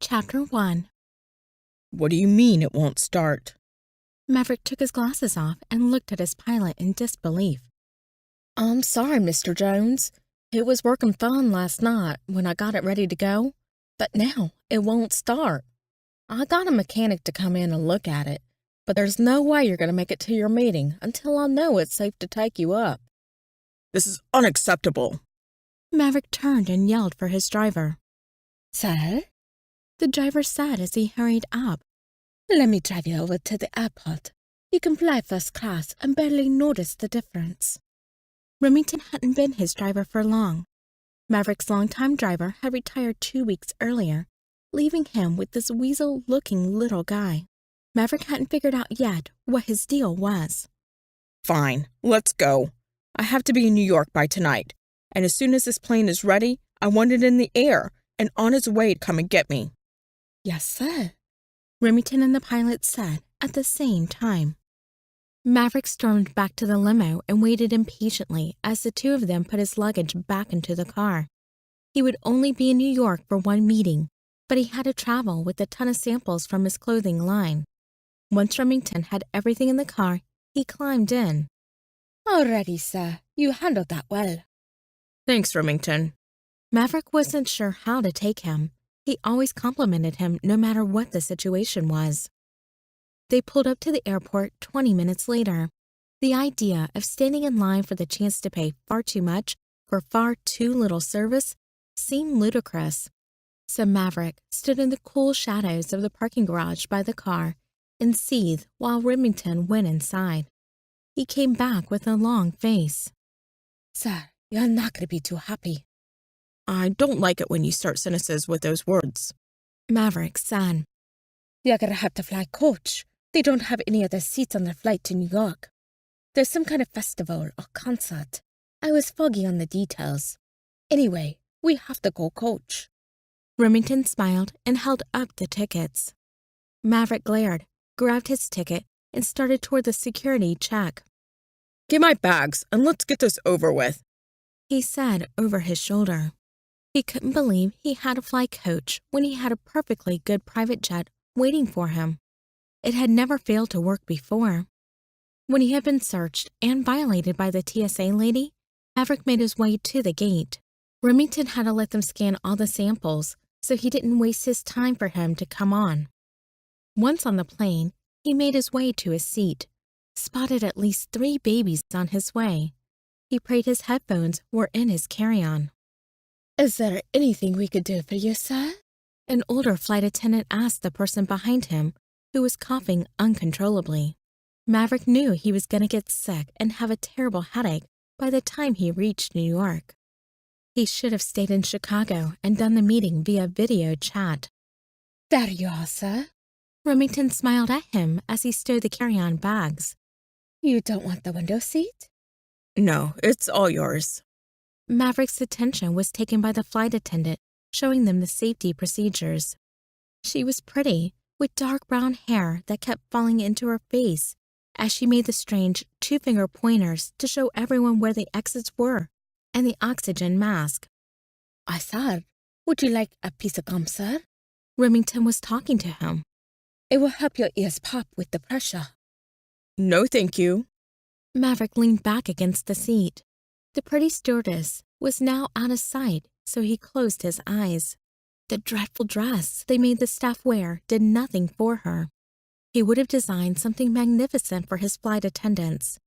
Chapter 1. What do you mean it won't start? Maverick took his glasses off and looked at his pilot in disbelief. I'm sorry, Mr. Jones. It was working fine last night when I got it ready to go, but now it won't start. I got a mechanic to come in and look at it, but there's no way you're going to make it to your meeting until I know it's safe to take you up. This is unacceptable. Maverick turned and yelled for his driver. Sir? The driver said as he hurried up. Let me drive you over to the airport. You can fly first class and barely notice the difference. Remington hadn't been his driver for long. Maverick's longtime driver had retired 2 weeks earlier, leaving him with this weasel-looking little guy. Maverick hadn't figured out yet what his deal was. Fine, let's go. I have to be in New York by tonight, and as soon as this plane is ready, I want it in the air and on its way to come and get me. Yes, sir, Remington and the pilot said at the same time. Maverick stormed back to the limo and waited impatiently as the two of them put his luggage back into the car. He would only be in New York for one meeting, but he had to travel with a ton of samples from his clothing line. Once Remington had everything in the car, he climbed in. Already, sir. You handled that well. Thanks, Remington. Maverick wasn't sure how to take him. He always complimented him no matter what the situation was. They pulled up to the airport 20 minutes later. The idea of standing in line for the chance to pay far too much for far too little service seemed ludicrous. So Maverick stood in the cool shadows of the parking garage by the car and seethed while Remington went inside. He came back with a long face. Sir, you're not going to be too happy. I don't like it when you start sentences with those words. Maverick said. You're going to have to fly coach. They don't have any other seats on the flight to New York. There's some kind of festival or concert. I was foggy on the details. Anyway, we have to go coach. Remington smiled and held up the tickets. Maverick glared, grabbed his ticket, and started toward the security check. Get my bags and let's get this over with, he said over his shoulder. He couldn't believe he had to fly coach when he had a perfectly good private jet waiting for him. It had never failed to work before. When he had been searched and violated by the TSA lady, Maverick made his way to the gate. Remington had to let them scan all the samples, so he didn't waste his time for him to come on. Once on the plane, he made his way to his seat, spotted at least 3 babies on his way. He prayed his headphones were in his carry-on. Is there anything we could do for you, sir? An older flight attendant asked the person behind him, who was coughing uncontrollably. Maverick knew he was going to get sick and have a terrible headache by the time he reached New York. He should have stayed in Chicago and done the meeting via video chat. There you are, sir. Remington smiled at him as he stowed the carry-on bags. You don't want the window seat? No, it's all yours. Maverick's attention was taken by the flight attendant, showing them the safety procedures. She was pretty, with dark brown hair that kept falling into her face as she made the strange 2-finger pointers to show everyone where the exits were and the oxygen mask. I said, would you like a piece of gum, sir? Remington was talking to him. It will help your ears pop with the pressure. No, thank you. Maverick leaned back against the seat. The pretty stewardess was now out of sight, so he closed his eyes. The dreadful dress they made the staff wear did nothing for her. He would have designed something magnificent for his flight attendants.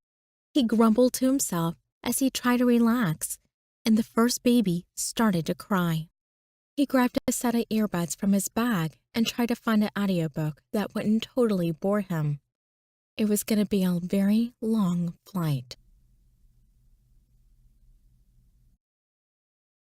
He grumbled to himself as he tried to relax, and the first baby started to cry. He grabbed a set of earbuds from his bag and tried to find an audiobook that wouldn't totally bore him. It was going to be a very long flight.